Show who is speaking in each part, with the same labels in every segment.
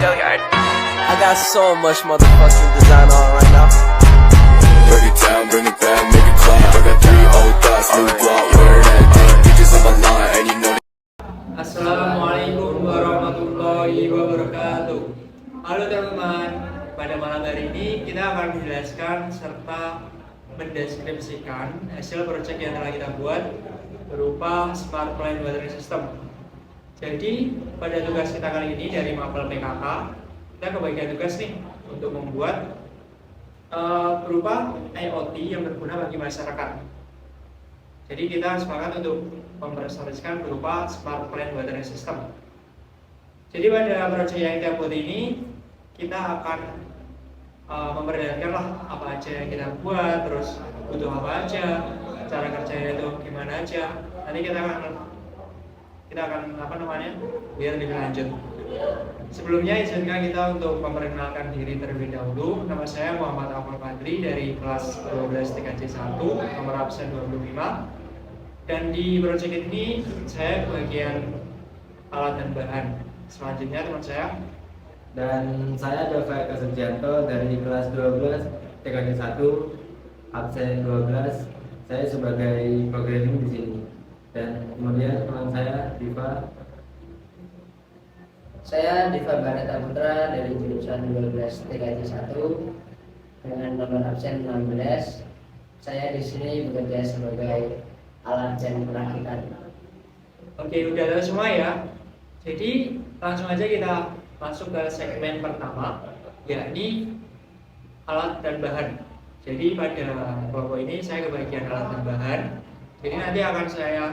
Speaker 1: I got so much motherfucking design on right now.
Speaker 2: Break it down, bring it back, make it clap. I got 3 old thoughts, new block, where that thing. Bitches on my line, and you know.
Speaker 3: Assalamualaikum warahmatullahi wabarakatuh. Halo teman-teman, pada malam hari ini kita akan menjelaskan serta mendeskripsikan hasil proyek yang telah kita buat berupa Smart Plan Watering System. Jadi pada tugas kita kali ini dari Mapel PKK, kita kebagian tugas nih untuk membuat berupa IoT yang berguna bagi masyarakat. Jadi kita sepakat untuk mempresentasikan berupa Smart Plan Watering System. Jadi pada proyek yang kita buat ini, kita akan memperlihatkan lah apa aja yang kita buat, terus butuh apa aja, cara kerjanya itu gimana aja. Nanti kita akan biar lebih lanjut. Sebelumnya izinkan kita untuk memperkenalkan diri terlebih dahulu. Nama saya Muhammad Afal Fadli dari kelas 12 TKJ 1, nomor absen 25. Dan di proyek ini saya bagian alat dan bahan. Selanjutnya teman saya.
Speaker 4: Dan saya Dova Eka Sugianto dari kelas 12 TKJ 1, absen 12. Saya sebagai programming di sini. Dan kemudian teman saya Diva.
Speaker 5: Saya Diva Barata Putra dari jurusan 12 TKJ 1 dengan nomor absen 16. Saya di sini bekerja sebagai alat dan perakitan.
Speaker 3: Oke, udah tahu semua ya. Jadi langsung aja kita masuk ke segmen pertama, yakni alat dan bahan. Jadi pada kelompok ini saya kebagian alat dan bahan. Jadi nanti akan saya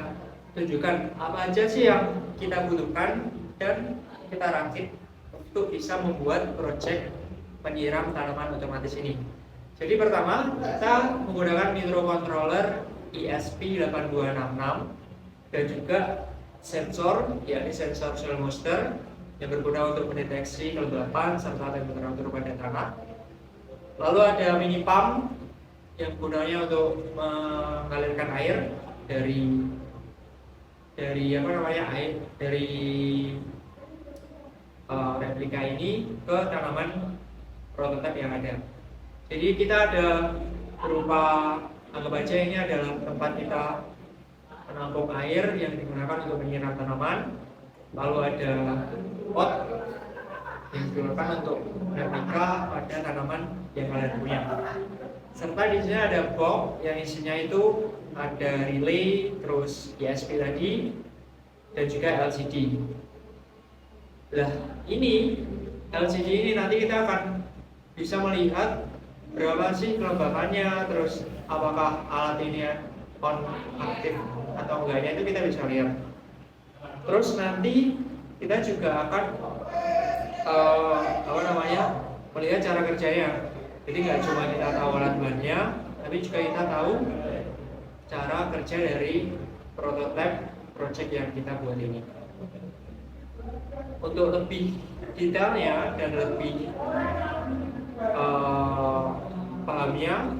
Speaker 3: tunjukkan apa aja sih yang kita butuhkan dan kita rakit untuk bisa membuat proyek penyiram tanaman otomatis ini. Jadi pertama kita menggunakan microcontroller ESP8266 dan juga sensor, yakni sensor soil moisture yang berguna untuk mendeteksi kelembapan serta temperatur pada tanah. Lalu ada mini pump yang gunanya untuk mengalirkan air dari replika ini ke tanaman prototipe yang ada. Jadi kita ada berupa, anggap aja ini adalah tempat kita menampung air yang digunakan untuk menyiram tanaman. Lalu ada pot yang digunakan untuk replika pada tanaman yang kalian punya. Serta di sini ada box yang isinya itu ada relay, terus ESP tadi, dan juga LCD. Nah, ini LCD ini nanti kita akan bisa melihat berapa sih kelembapannya, terus apakah alat ini on aktif atau enggaknya itu kita bisa lihat. Terus nanti kita juga akan melihat cara kerjanya. Jadi nggak cuma kita tahu alat bahannya, tapi juga kita tahu cara kerja dari prototipe project yang kita buat ini. Untuk lebih detailnya dan lebih pahamnya,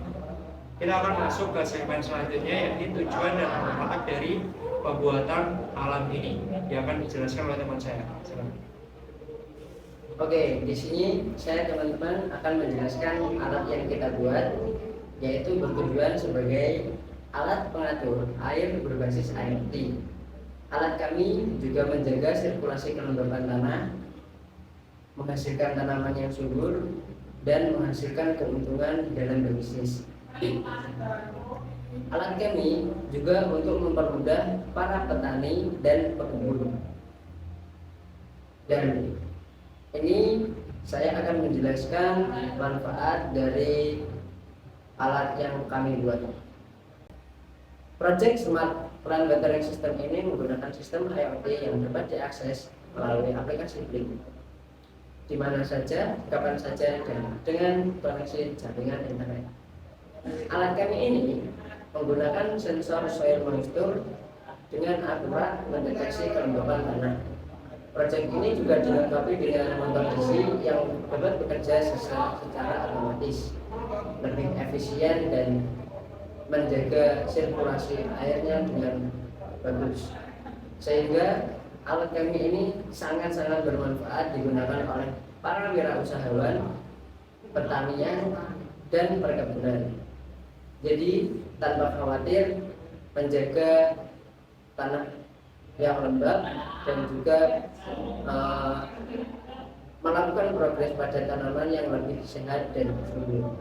Speaker 3: kita akan masuk ke segmen selanjutnya, yakni tujuan dan manfaat dari pembuatan alat ini yang akan dijelaskan oleh teman saya.
Speaker 5: Oke, di sini saya teman-teman akan menjelaskan alat yang kita buat, yaitu bertujuan sebagai alat pengatur air berbasis IoT. Alat kami juga menjaga sirkulasi kelembapan tanah, menghasilkan tanaman yang subur, dan menghasilkan keuntungan dalam berbisnis. Alat kami juga untuk mempermudah para petani dan pekebun. Dan ini saya akan menjelaskan manfaat dari alat yang kami buat. Project Smart Plan Watering System ini menggunakan sistem IoT yang dapat diakses melalui aplikasi Blink di mana saja, kapan saja, dan dengan koneksi jaringan internet. Alat kami ini menggunakan sensor soil moisture dengan akurat mendeteksi kelembapan tanah. Proyek ini juga dilengkapi dengan motor DC yang dapat bekerja secara otomatis, lebih efisien dan menjaga sirkulasi airnya dengan bagus, sehingga alat kami ini sangat-sangat bermanfaat digunakan oleh para wirausahawan pertanian dan perkebunan. Jadi tanpa khawatir menjaga tanah yang lembab dan juga melakukan progres pada tanaman yang lebih sehat dan subur.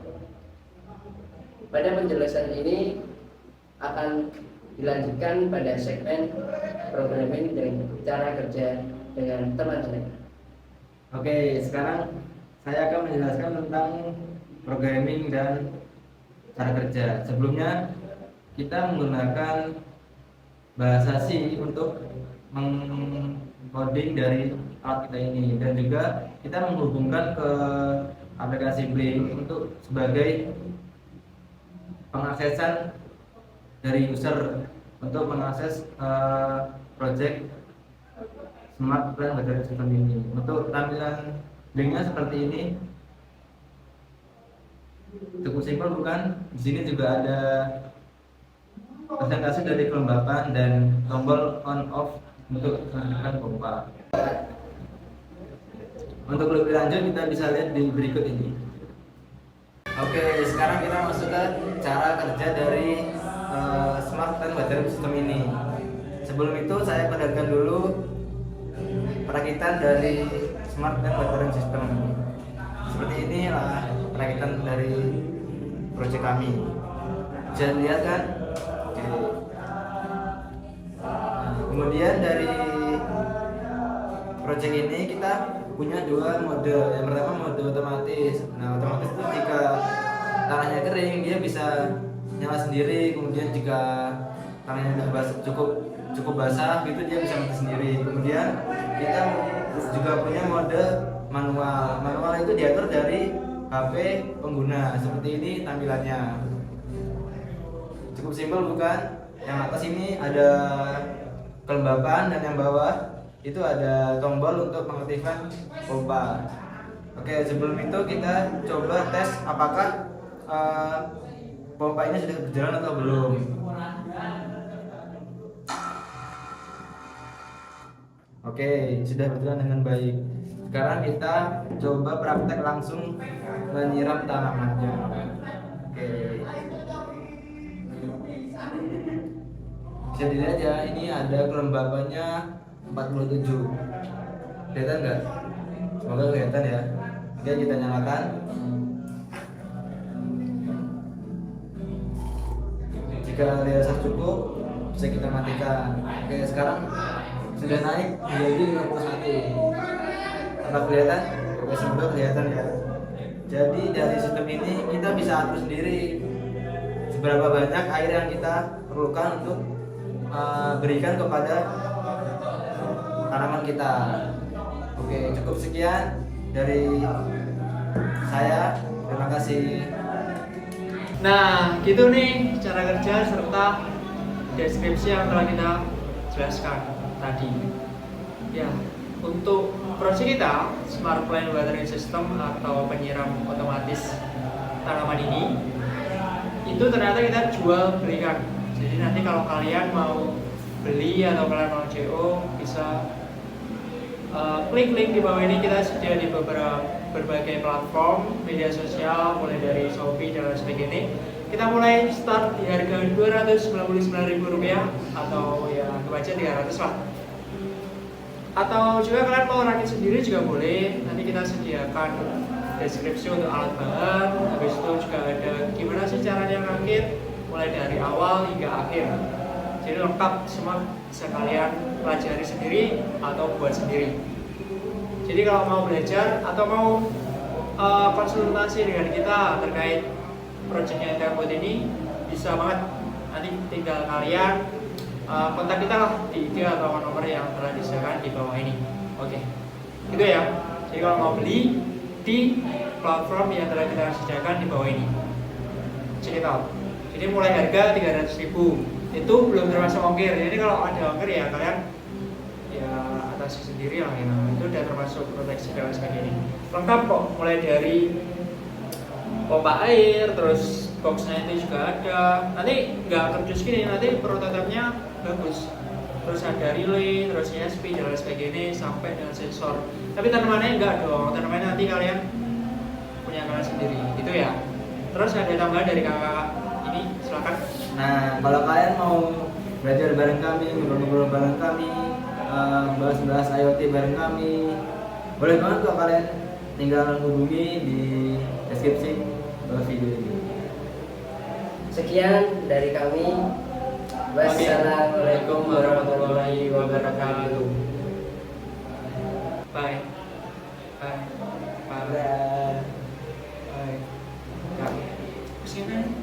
Speaker 5: Pada penjelasan ini akan dilanjutkan pada segmen programming dan cara kerja dengan teman saya.
Speaker 4: Oke, sekarang saya akan menjelaskan tentang programming dan cara kerja. Sebelumnya kita menggunakan bahasa C untuk mengcoding dari alat kita ini, dan juga kita menghubungkan ke aplikasi Blink untuk sebagai pengaksesan dari user untuk mengakses project Smart Plant Battery System ini. Untuk tampilan linknya seperti ini, cukup simpel bukan? Di sini juga ada presentasi dari kelembapan dan tombol on off untuk menentukan pompa. Untuk lebih lanjut kita bisa lihat di berikut ini. Oke, sekarang kita masuk ke cara kerja dari Smart Plant Battery System ini. Sebelum itu saya perlihatkan dulu perakitan dari Smart Plant Battery System. Seperti inilah perakitan dari proyek kami. Bisa dilihat kan? Oke. Nah, kemudian dari proyek ini kita punya dua mode. Yang pertama mode otomatis. Nah, otomatis itu jika tanahnya kering dia bisa nyala sendiri. Kemudian jika tanahnya cukup basah gitu dia bisa mati sendiri. Kemudian kita juga punya mode manual. Manual itu diatur dari HP pengguna. Seperti ini tampilannya. Cukup simpel bukan? Yang atas ini ada kelembapan dan yang bawah itu ada tombol untuk mengaktifkan pompa. Oke, sebelum itu kita coba tes apakah pompa ini sudah berjalan atau belum. Oke, sudah berjalan dengan baik. Sekarang kita coba praktek langsung menyiram tanamannya. Oke. Bisa dilihat ya, ini ada kelembapannya 47. Kelihatan nggak? Semoga kelihatan ya. Oke, kita nyalakan. Jika dirasa cukup, bisa kita matikan. Oke, sekarang sudah naik menjadi 51. Apa kelihatan? Oke, semoga kelihatan ya. Jadi dari sistem ini kita bisa atur sendiri seberapa banyak air yang kita perlukan untuk berikan kepada tanaman kita. Oke, cukup sekian dari saya. Terima kasih.
Speaker 3: Nah, gitu nih cara kerja serta deskripsi yang telah kita jelaskan tadi. Ya, untuk proyek kita Smart Plant Battery System atau penyiram otomatis tanaman ini, itu ternyata kita jual belikan. Jadi nanti kalau kalian mau beli atau kalian mau CO bisa klik link di bawah ini. Kita sedia di berbagai platform media sosial, mulai dari Shopee dan lain sebagainya. Kita mulai start di harga Rp299.000 atau ya kebaca 300 lah. Atau juga kalian mau rakit sendiri juga boleh. Nanti kita sediakan deskripsi untuk alat bahan. Habis itu juga ada gimana sih caranya rakit mulai dari awal hingga akhir. Jadi lengkap semua, bisa kalian pelajari sendiri atau buat sendiri. Jadi kalau mau belajar atau mau konsultasi dengan kita terkait proyeknya yang buat ini, bisa banget. Nanti tinggal kalian kontak kita lah di IG atau nomor yang telah disediakan di bawah ini. Oke, gitu ya. Jadi kalau mau beli di platform yang telah kita sediakan di bawah ini, check it out. Jadi mulai harga 300.000 itu belum termasuk ongkir. Jadi kalau ada ongkir ya kalian ya atasi sendiri lah ya. Itu udah termasuk proteksi dan sebagainya. Lengkap kok, mulai dari pompa air, terus boxnya itu juga ada. Nanti nggak kerdus gini, nanti prototipenya bagus. terus ada relay, terus ESP dan lain sebagainya sampai dengan sensor. Tapi tanamannya enggak dong, tanamannya nanti kalian punya kalian sendiri, gitu ya. Terus ada tambahan dari kakak ini, silakan.
Speaker 4: Nah, kalau kalian mau belajar bareng kami, ngobrol-ngobrol bareng kami, bahas-bahas IoT bareng kami, boleh banget kok kalian tinggal hubungi di deskripsi bawah video ini.
Speaker 5: Sekian dari kami. Wassalamualaikum warahmatullahi wabarakatuh.
Speaker 3: Bye. Bye. Bye. Bye. Bye. Bye.